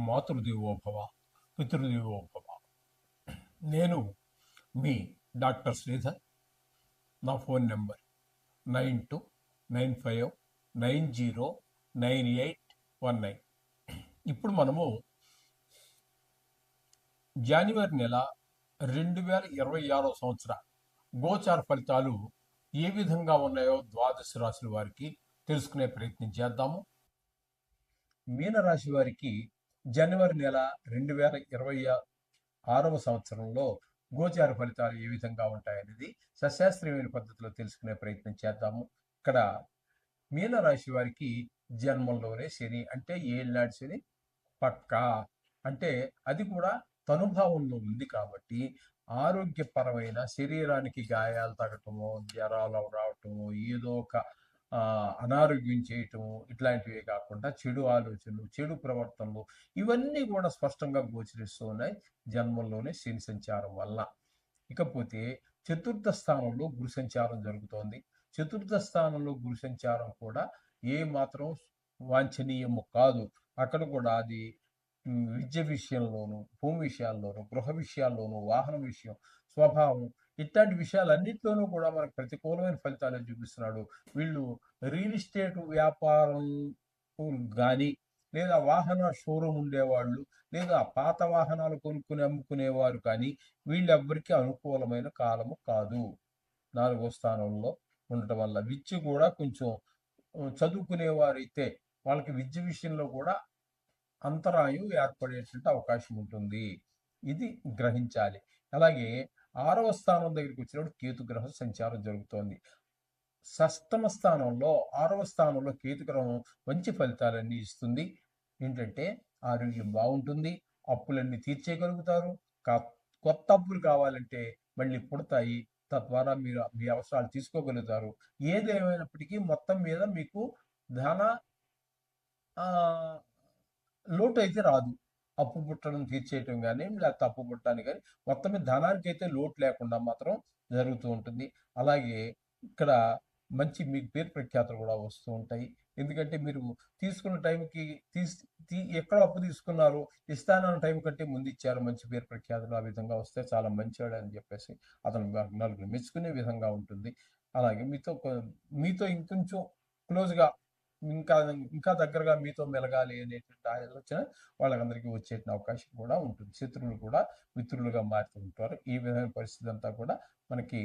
మాతృదేవోభవ, పితృదేవోభవ. నేను మీ డాక్టర్ శ్రీధర్. నా phone number 9295909819. ఇప్పుడు మనము జనవరి నెల 2026 సంవత్సర గోచార ఫలితాలు ఏ విధంగా ఉన్నాయో ద్వాదశ రాశుల వారికి తెలుసుకునే ప్రయత్నం చేద్దాము. మీనరాశి వారికి జనవరి నెల 2026 సంవత్సరంలో గోచార ఫలితాలు ఏ విధంగా ఉంటాయనేది సశాస్త్రీయమైన పద్ధతిలో తెలుసుకునే ప్రయత్నం చేద్దాము. ఇక్కడ మీనరాశి వారికి జన్మంలోనే శని, అంటే ఏళ్ళనాటి శని పక్కా, అంటే అది కూడా తనుభావంలో ఉంది కాబట్టి ఆరోగ్యపరమైన శరీరానికి గాయాలు తగ్గటము, జ్వరాలు రావటము, ఏదో ఒక అనారోగ్యం చేయటము, ఇట్లాంటివే కాకుండా చెడు ఆలోచనలు, చెడు ప్రవర్తనలు ఇవన్నీ కూడా స్పష్టంగా గోచరిస్తూ ఉన్నాయి జన్మంలోనే శని సంచారం వల్ల. ఇకపోతే చతుర్థ స్థానంలో గురు సంచారం జరుగుతోంది. చతుర్థ స్థానంలో గురు సంచారం కూడా ఏ మాత్రం వాంఛనీయము కాదు. అక్కడ కూడా అది విద్య విషయంలోను, భూమి విషయాల్లోను, గృహ విషయాల్లోను, వాహనం విషయం, స్వభావం ఇట్లాంటి విషయాలన్నింటిలోనూ కూడా మనకు ప్రతికూలమైన ఫలితాలు చూపిస్తున్నాడు. వీళ్ళు రియల్ ఎస్టేట్ వ్యాపారం కానీ, లేదా వాహన షోరూమ్ ఉండేవాళ్ళు, లేదా పాత వాహనాలు కొనుక్కుని అమ్ముకునేవారు కానీ వీళ్ళెవ్వరికీ అనుకూలమైన కాలము కాదు. 4వ స్థానంలో ఉండటం వల్ల విద్య కూడా కొంచెం చదువుకునేవారైతే వాళ్ళకి విద్య విషయంలో కూడా అంతరాయం ఏర్పడేటువంటి అవకాశం ఉంటుంది. ఇది గ్రహించాలి. అలాగే 6వ స్థానం దగ్గరికి వచ్చినప్పుడు కేతుగ్రహం సంచారం జరుగుతోంది. షష్టమ స్థానంలో 6వ స్థానంలో కేతుగ్రహం మంచి ఫలితాలన్నీ ఇస్తుంది. ఏంటంటే ఆరోగ్యం బాగుంటుంది, అప్పులన్నీ తీర్చేయగలుగుతారు, కొత్త అప్పులు కావాలంటే మళ్ళీ పుడతాయి, తద్వారా మీరు మీ అవసరాలు తీసుకోగలుగుతారు. ఏదేమైనప్పటికీ మొత్తం మీద మీకు ధన లోటు అయితే రాదు. అప్పు పుట్టడం తీర్చేయటం కానీ, లేకపోతే అప్పు పుట్టడానికి కానీ మొత్తం మీద ధనానికి అయితే లోటు లేకుండా మాత్రం జరుగుతూ ఉంటుంది. అలాగే ఇక్కడ మంచి మీకు పేరు ప్రఖ్యాతులు కూడా వస్తూ ఉంటాయి. ఎందుకంటే మీరు తీసుకున్న టైంకి ఎక్కడ అప్పు తీసుకున్నారు, ఇస్తానన్న టైం కంటే ముందు ఇచ్చారు, మంచి పేరు ప్రఖ్యాతులు ఆ విధంగా వస్తే చాలా మంచివాడు అని చెప్పేసి అతను నలుగురు మెచ్చుకునే విధంగా ఉంటుంది. అలాగే మీతో ఇంకొంచెం క్లోజ్గా, ఇంకా ఇంకా దగ్గరగా మీతో మెలగాలి అనేటువంటి ఆలోచన వాళ్ళకందరికీ వచ్చే అవకాశం కూడా ఉంటుంది. శత్రువులు కూడా మిత్రులుగా మారుతూ ఉంటారు. ఈ విధమైన పరిస్థితి అంతా కూడా మనకి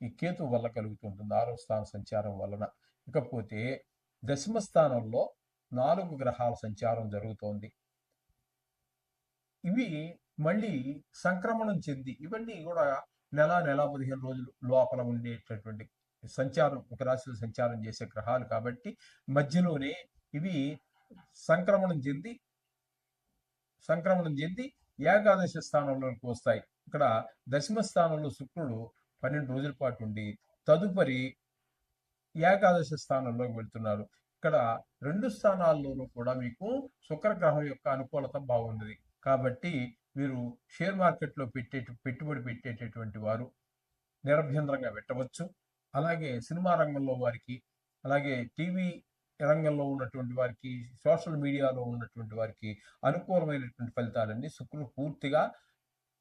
ఈ కేతు వల్ల కలుగుతుంటుంది, 6వ స్థాన సంచారం వలన. ఇకపోతే దశమ స్థానంలో 4 గ్రహాల సంచారం జరుగుతోంది. ఇవి మళ్ళీ సంక్రమణం చెంది, ఇవన్నీ కూడా నెల 15 రోజులు లోపల ఉండేటటువంటి సంచారం, ఒక రాశిలో సంచారం చేసే గ్రహాలు కాబట్టి మధ్యలోనే ఇవి సంక్రమణం చెంది ఏకాదశ స్థానంలోకి వస్తాయి. ఇక్కడ దశమ స్థానంలో శుక్రుడు 12 రోజుల పాటు ఉండి తదుపరి ఏకాదశ స్థానంలోకి వెళ్తున్నారు. ఇక్కడ 2 స్థానాల్లోనూ కూడా మీకు శుక్రగ్రహం యొక్క అనుకూలత బాగున్నది కాబట్టి మీరు షేర్ మార్కెట్లో పెట్టుబడి పెట్టేటటువంటి వారు నిరభ్యంతరంగా పెట్టవచ్చు. అలాగే సినిమా రంగంలో వారికి, అలాగే టీవీ రంగంలో ఉన్నటువంటి వారికి, సోషల్ మీడియాలో ఉన్నటువంటి వారికి అనుకూలమైనటువంటి ఫలితాలన్నీ శుక్రుడు పూర్తిగా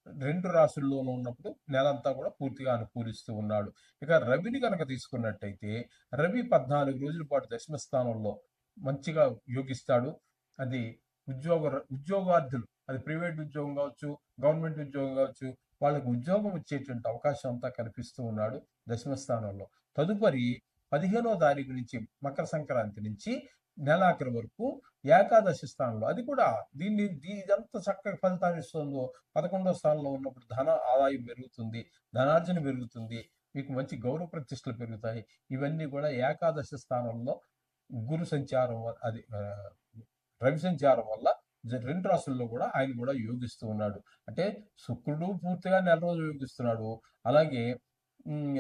2 రాశుల్లోనూ ఉన్నప్పుడు నెలంతా కూడా పూర్తిగా అనుకూలిస్తూ ఉన్నాడు. ఇక రవిని కనుక తీసుకున్నట్టయితే రవి 14 రోజుల పాటు దశమ స్థానంలో మంచిగా యోగిస్తాడు. అది ఉద్యోగార్థులు, అది ప్రైవేట్ ఉద్యోగం కావచ్చు, గవర్నమెంట్ ఉద్యోగం కావచ్చు, వాళ్ళకు ఉద్యోగం వచ్చేటువంటి అవకాశం అంతా కనిపిస్తూ ఉన్నాడు దశమ స్థానంలో. తదుపరి 15వ తారీఖు నుంచి మకర సంక్రాంతి నుంచి నెలాఖరు వరకు ఏకాదశి స్థానంలో, అది కూడా ఇదంతా చక్కగా ఫలితాన్ని ఇస్తుందో 11వ స్థానంలో ఉన్నప్పుడు ధన ఆదాయం పెరుగుతుంది, ధనార్జన పెరుగుతుంది, మీకు మంచి గౌరవ ప్రతిష్టలు పెరుగుతాయి. ఇవన్నీ కూడా ఏకాదశి స్థానంలో గురు సంచారం, అది రవి సంచారం వల్ల 2 రాశుల్లో కూడా ఆయన కూడా యోగిస్తూ ఉన్నాడు. అంటే శుక్రుడు పూర్తిగా నెల రోజులు యోగిస్తున్నాడు, అలాగే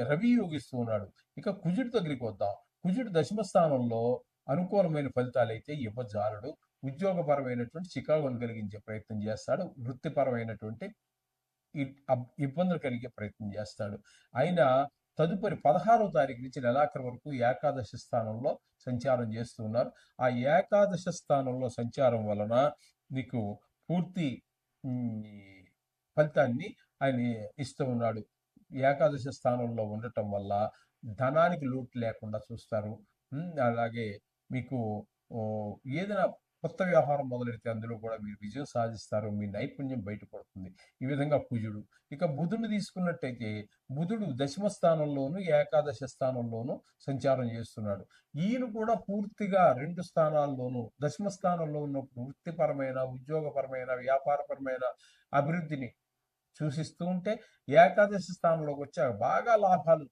రవి యోగిస్తూ ఉన్నాడు. ఇక కుజుడి దగ్గరికి వద్దాం. కుజుడు దశమ స్థానంలో అనుకూలమైన ఫలితాలు అయితే ఇవ్వజాలడు. ఉద్యోగపరమైనటువంటి చికాకును కలిగించే ప్రయత్నం చేస్తాడు, వృత్తిపరమైనటువంటి ఇబ్బందులు కలిగే ప్రయత్నం చేస్తాడు. ఆయన తదుపరి 16వ తారీఖు నుంచి నెలాఖరు వరకు ఏకాదశి స్థానంలో సంచారం చేస్తూ ఉన్నారు. ఆ ఏకాదశ స్థానంలో సంచారం వలన మీకు పూర్తి ఫలితాన్ని ఆయన ఇస్తూ ఉన్నాడు. ఏకాదశి స్థానంలో ఉండటం వల్ల ధనానికి లోటు లేకుండా చూస్తారు. అలాగే మీకు ఏదైనా కొత్త వ్యవహారం మొదలెడితే అందులో కూడా మీరు విజయం సాధిస్తారు. మీ నైపుణ్యం బయటపడుతుంది. ఈ విధంగా కుజుడు. ఇక బుధుడిని తీసుకున్నట్టయితే బుధుడు దశమ స్థానంలోను, ఏకాదశ స్థానంలోను సంచారం చేస్తున్నాడు. ఈయన కూడా పూర్తిగా 2 స్థానాల్లోనూ దశమ స్థానంలో ఉన్నప్పుడు వృత్తిపరమైన, ఉద్యోగపరమైన, వ్యాపారపరమైన అభివృద్ధిని సూచిస్తూ ఉంటే, ఏకాదశి స్థానంలోకి వచ్చాక బాగా లాభాలు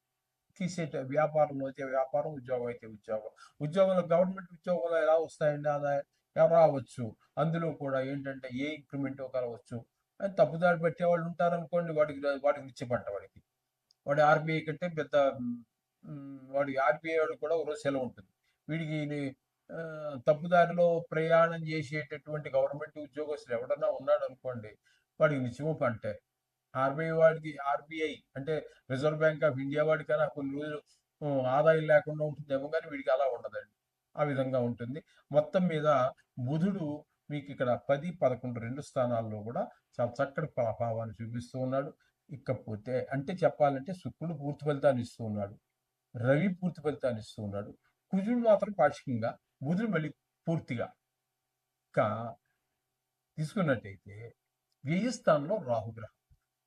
వ్యాపారంలో అయితే వ్యాపారం, ఉద్యోగం అయితే ఉద్యోగం. ఉద్యోగంలో గవర్నమెంట్ ఉద్యోగంలో ఎలా వస్తాయండి ఆదాయం? రావచ్చు. అందులో కూడా ఏంటంటే ఏ ఇంక్రిమెంట్ కలవచ్చు. తప్పుదారి పెట్టేవాళ్ళు ఉంటారనుకోండి, వాడికి నిచ్చబట్ట వాడికి. వాడి ఆర్బీఐ కంటే పెద్ద వాడి ఆర్బీఐ వాడు కూడా ఒక రోజు సెలవు ఉంటుంది. వీడికి తప్పుదారిలో ప్రయాణం చేసేటటువంటి గవర్నమెంట్ ఉద్యోగస్తులు ఎవడన్నా ఉన్నాడు అనుకోండి, వాడికి నిత్యము పంటే. ఆర్బీఐ అంటే రిజర్వ్ బ్యాంక్ ఆఫ్ ఇండియా వాడికైనా కొన్ని రోజులు ఆదాయం లేకుండా ఉంటుందేమో, కానీ వీడికి అలా ఉండదండి. ఆ విధంగా ఉంటుంది. మొత్తం మీద బుధుడు మీకు ఇక్కడ 10, 11 2 స్థానాల్లో కూడా చాలా చక్కటి ప్రభావాన్ని చూపిస్తూ ఉన్నాడు. ఇకపోతే అంటే చెప్పాలంటే శుక్రుడు పూర్తి ఫలితాన్ని ఇస్తూ ఉన్నాడు. రవి పూర్తి ఫలితాన్ని ఇస్తూ ఉన్నాడు. కుజుడు మాత్రం పాక్షికంగా, బుధుడు మళ్ళీ పూర్తిగా. ఇంకా తీసుకున్నట్టయితే వ్యయ స్థానంలో రాహుగ్రహం.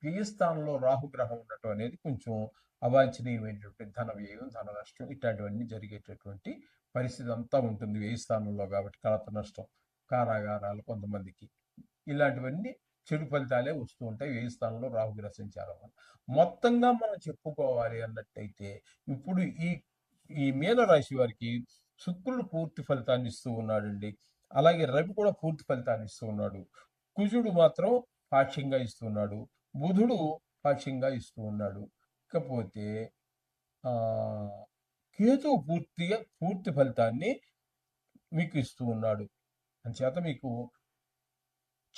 వ్యయ స్థానంలో రాహుగ్రహం ఉండటం అనేది కొంచెం అవాంఛనీయమైనటువంటి ధన వ్యయం, ధన నష్టం ఇట్లాంటివన్నీ జరిగేటటువంటి పరిస్థితి అంతా ఉంటుంది వ్యయ స్థానంలో. కాబట్టి కలత నష్టం, కారాగారాలు కొంతమందికి ఇలాంటివన్నీ చెడు ఫలితాలే వస్తూ ఉంటాయి వ్యయ స్థానంలో రాహుగ్రహ సంచారం వల్ల. మొత్తంగా మనం చెప్పుకోవాలి అన్నట్టయితే ఇప్పుడు ఈ మీన రాశి వారికి శుక్రుడు పూర్తి ఫలితాన్ని ఇస్తూ ఉన్నాడండి. అలాగే రవి కూడా పూర్తి ఫలితాన్ని ఇస్తూ ఉన్నాడు. కుజుడు మాత్రం పాక్షికంగా ఇస్తున్నాడు. బుధుడు పాక్షికంగా ఇస్తూ ఉన్నాడు. ఇకపోతే కేతువు పూర్తి ఫలితాన్ని మీకు ఇస్తూ ఉన్నాడు. అంచేత మీకు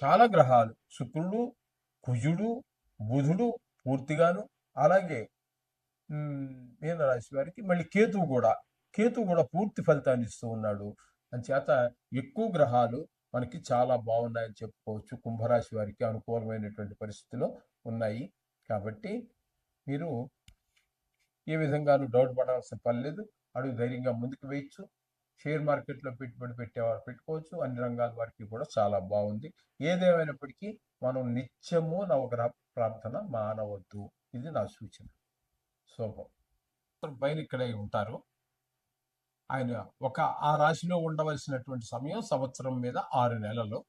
చాలా గ్రహాలు శుక్రుడు, కుజుడు, బుధుడు పూర్తిగాను, అలాగే మీనరాశి వారికి మళ్ళీ కేతువు కూడా పూర్తి ఫలితాన్ని ఇస్తూ ఉన్నాడు. అంచేత ఎక్కువ గ్రహాలు మనకి చాలా బాగున్నాయని చెప్పుకోవచ్చు. కుంభరాశి వారికి అనుకూలమైనటువంటి పరిస్థితిలో ఉన్నాయి. కాబట్టి మీరు ఏ విధంగానూ డౌట్ పడాల్సిన పని లేదు. అడుగు ధైర్యంగా ముందుకు వేయచ్చు. షేర్ మార్కెట్లో పెట్టుబడి పెట్టేవారు పెట్టుకోవచ్చు. అన్ని రంగాల వారికి కూడా చాలా బాగుంది. ఏదేమైనప్పటికీ మనం నిత్యము నవగ్రహ ప్రార్థన మానవద్దు. ఇది నా సూచన. శుభం. పైన ఇక్కడే ఉంటారు. ఆయన ఆ రాశిలో ఉండవలసినటువంటి సమయం సంవత్సరం మీద 6 నెలలు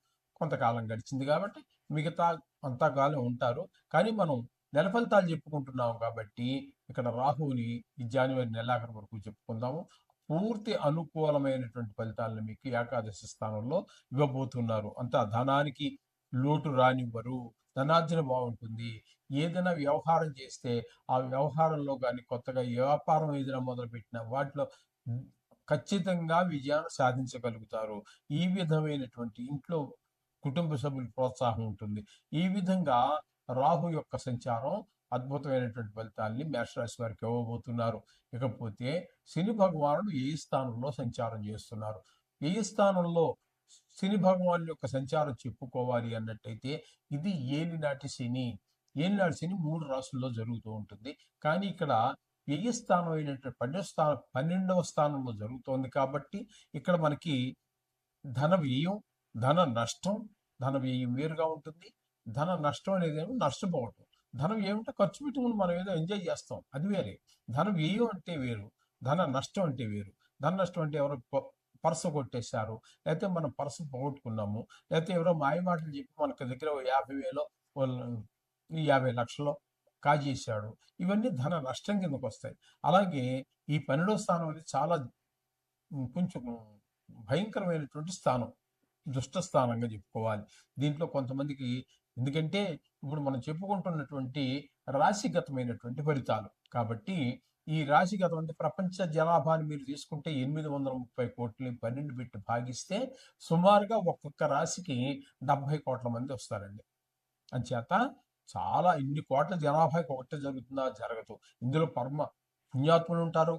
కొంతకాలం గడిచింది కాబట్టి మిగతా అంతా కాలం ఉంటారు. కానీ మనం నెల ఫలితాలు చెప్పుకుంటున్నాం కాబట్టి ఇక్కడ రాహువుని ఈ జనవరి నెలాఖరు వరకు చెప్పుకుందాము. పూర్తి అనుకూలమైనటువంటి ఫలితాలను మీకు ఏకాదశి స్థానంలో ఇవ్వబోతున్నారు. అంతా ధనానికి లోటు రానివ్వరు. ధనార్జన బాగుంటుంది. ఏదైనా వ్యవహారం చేస్తే ఆ వ్యవహారంలో కానీ కొత్తగా వ్యాపారం ఏదైనా మొదలుపెట్టినా వాటిలో ఖచ్చితంగా విజయాన్ని సాధించగలుగుతారు. ఈ విధమైనటువంటి ఇంట్లో కుటుంబ సభ్యుల ప్రోత్సాహం ఉంటుంది. ఈ విధంగా రాహు యొక్క సంచారం అద్భుతమైనటువంటి ఫలితాల్ని మేషరాశి వారికి ఇవ్వబోతున్నారు. ఇకపోతే శని భగవానుడు ఏ స్థానంలో సంచారం చేస్తున్నారు. ఏ స్థానంలో శని భగవాను యొక్క సంచారం చెప్పుకోవాలి అన్నట్టయితే ఇది ఏలినాటి శని. ఏలినాటి శని 3 రాశుల్లో జరుగుతూ ఉంటుంది. కానీ ఇక్కడ వ్యయ స్థానం అయినటువంటి 12వ స్థానంలో జరుగుతోంది కాబట్టి ఇక్కడ మనకి ధన వ్యయం, ధన నష్టం. ధన వ్యయం వేరుగా ఉంటుంది. ధన నష్టం అనేది ఏమో నష్టపోవటం. ధనం ఏమంటే ఖర్చు పెట్టుకుని మనం ఏదో ఎంజాయ్ చేస్తాం, అది వేరే. ధన వ్యయం అంటే వేరు, ధన నష్టం అంటే వేరు. ధన నష్టం అంటే ఎవరో పర్సు కొట్టేశారు, లేకపోతే మనం పర్సు పోగొట్టుకున్నాము, లేకపోతే ఎవరో మాయమాటలు చెప్పి మనకి దగ్గర 50,000 50 లక్షలు కాజేశాడు. ఇవన్నీ ధన నష్టం కిందకు వస్తాయి. అలాగే ఈ 12వ స్థానం అనేది చాలా కొంచెం భయంకరమైనటువంటి స్థానం, దుష్ట స్థానంగా చెప్పుకోవాలి. దీంట్లో కొంతమందికి, ఎందుకంటే ఇప్పుడు మనం చెప్పుకుంటున్నటువంటి రాశిగతమైనటువంటి ఫలితాలు కాబట్టి ఈ రాశిగతం అంటే ప్రపంచ జనాభాని మీరు తీసుకుంటే 830 కోట్లని 12 పెట్టి భాగిస్తే సుమారుగా ఒక్కొక్క రాశికి 70 కోట్ల మంది వస్తారండి. అంచేత చాలా ఇన్ని కోట్ల జనాభాకి ఒకటే జరుగుతుందా? జరగదు. ఇందులో పరమ పుణ్యాత్ములు ఉంటారు,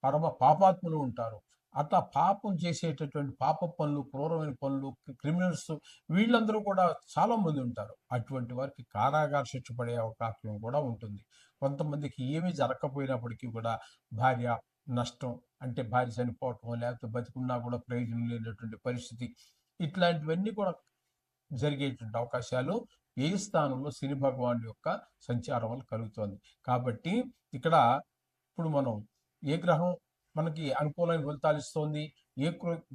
పరమ పాపాత్ములు ఉంటారు. అట్లా పాపం చేసేటటువంటి పాప పనులు, క్రూరమైన పనులు, క్రిమినల్స్ వీళ్ళందరూ కూడా చాలా మంది ఉంటారు. అటువంటి వారికి కారాగార శిక్ష పడే అవకాశం కూడా ఉంటుంది. కొంతమందికి ఏమీ జరగకపోయినప్పటికీ కూడా భార్య నష్టం, అంటే భార్య చనిపోవటం, లేకపోతే బతికున్నా కూడా ప్రయోజనం లేనటువంటి పరిస్థితి, ఇట్లాంటివన్నీ కూడా జరిగేటువంటి అవకాశాలు ఏ స్థానంలో శని భగవానుడి యొక్క సంచారం వల్ల కలుగుతోంది. కాబట్టి ఇక్కడ ఇప్పుడు మనం ఏ గ్రహం మనకి అనుకూలమైన ఫలితాలు ఇస్తోంది, ఏ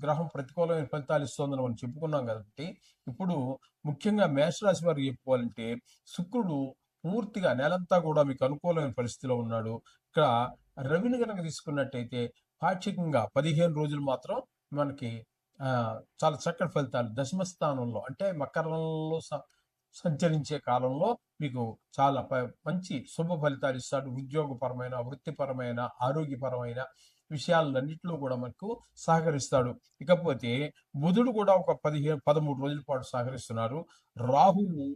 గ్రహం ప్రతికూలమైన ఫలితాలు ఇస్తోందని మనం చెప్పుకున్నాం కాబట్టి, ఇప్పుడు ముఖ్యంగా మేషరాశి వారికి చెప్పుకోవాలంటే శుక్రుడు పూర్తిగా నెలంతా కూడా మీకు అనుకూలమైన పరిస్థితిలో ఉన్నాడు. ఇక్కడ రవిని కనుక తీసుకున్నట్టయితే పాక్షికంగా 15 రోజులు మాత్రం మనకి చాలా చక్కటి ఫలితాలు దశమ స్థానంలో, అంటే మకరంలో సంచరించే కాలంలో మీకు చాలా మంచి శుభ ఫలితాలు ఇస్తాడు. ఉద్యోగపరమైన, వృత్తిపరమైన, ఆరోగ్యపరమైన విషయాలన్నింటిలో కూడా మనకు సహకరిస్తాడు. ఇకపోతే బుధుడు కూడా ఒక 13 రోజుల పాటు సహకరిస్తున్నారు. రాహువు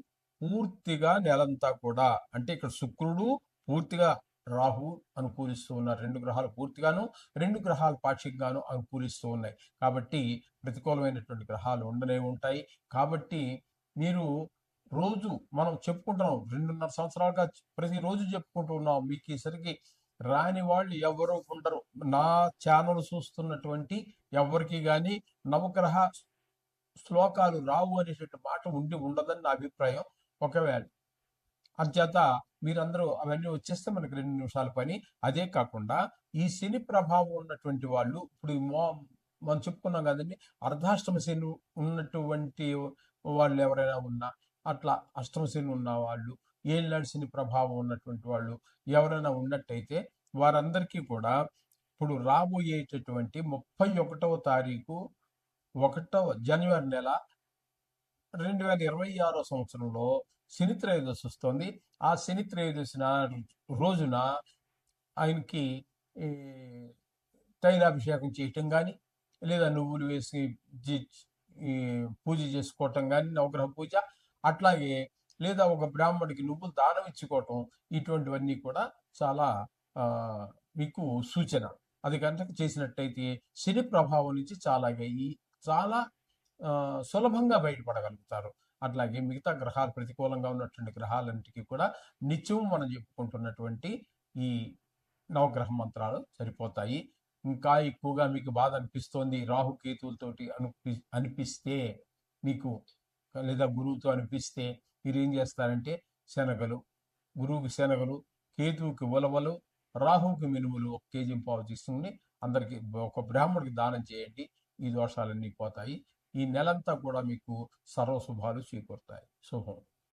పూర్తిగా నెలంతా కూడా, అంటే ఇక్కడ శుక్రుడు పూర్తిగా రాహు అనుకూలిస్తూ ఉన్నారు. 2 గ్రహాలు పూర్తిగాను, 2 గ్రహాలు పాక్షికంగాను అనుకూలిస్తూ ఉన్నాయి. కాబట్టి ప్రతికూలమైనటువంటి గ్రహాలు ఉండనే ఉంటాయి. కాబట్టి మీరు రోజు మనం చెప్పుకుంటున్నాం, 2.5 సంవత్సరాలుగా ప్రతిరోజు చెప్పుకుంటూ ఉన్నాం. మీకు ఈసరికి రాని వాళ్ళు ఎవరు ఉండరు. నా ఛానల్ చూస్తున్నటువంటి ఎవరికి కానీ నవగ్రహ శ్లోకాలు రావు అనేటువంటి మాట ఉండదని నా అభిప్రాయం. ఒకవేళ అంచేత మీరందరూ అవన్నీ వచ్చేస్తే మనకి 2 నిమిషాల పని. అదే కాకుండా ఈ శని ప్రభావం ఉన్నటువంటి వాళ్ళు ఇప్పుడు మనం చెప్పుకున్నాం కదండి, అర్ధాష్టమ శని ఉన్నటువంటి వాళ్ళు ఎవరైనా ఉన్నా, అట్లా అష్టమ శని ఉన్న వాళ్ళు, ఏళ్ళనాడు శని ప్రభావం ఉన్నటువంటి వాళ్ళు ఎవరైనా ఉన్నట్టయితే వారందరికీ కూడా ఇప్పుడు రాబోయేటటువంటి 31వ తారీఖు 1వ జనవరి నెల 2026 సంవత్సరంలో శని త్రయోదశి వస్తుంది. ఆ శని త్రయోదశి రోజున ఆయనకి తైలాభిషేకం చేయటం కానీ, లేదా నువ్వులు వేసి పూజ చేసుకోవటం కానీ, నవగ్రహ పూజ, అట్లాగే లేదా ఒక బ్రాహ్మడికి నువ్వులు దానం ఇచ్చుకోవటం, ఇటువంటివన్నీ కూడా చాలా మీకు సూచన. అది కనుక చేసినట్టయితే శని ప్రభావం నుంచి చాలా సులభంగా బయటపడగలుగుతారు. అట్లాగే మిగతా గ్రహాలు ప్రతికూలంగా ఉన్నటువంటి గ్రహాలన్నిటికీ కూడా నిత్యం మనం చెప్పుకుంటున్నటువంటి ఈ నవగ్రహ మంత్రాలు సరిపోతాయి. ఇంకా ఎక్కువగా మీకు బాధ అనిపిస్తోంది రాహుకేతువులతోటి అనిపిస్తే మీకు, లేదా గురువుతో అనిపిస్తే మీరు ఏం చేస్తారంటే శనగలు, గురువుకి శనగలు, కేతువుకి ఉలవలు, రాహువుకి మినుములు 1 కేజీ పావు తీసుకుని అందరికి ఒక బ్రాహ్మడికి దానం చేయండి. ఈ దోషాలన్నీ పోతాయి. ఈ నెలంతా కూడా మీకు సర్వశుభాలు చేకూరుతాయి. శుభం.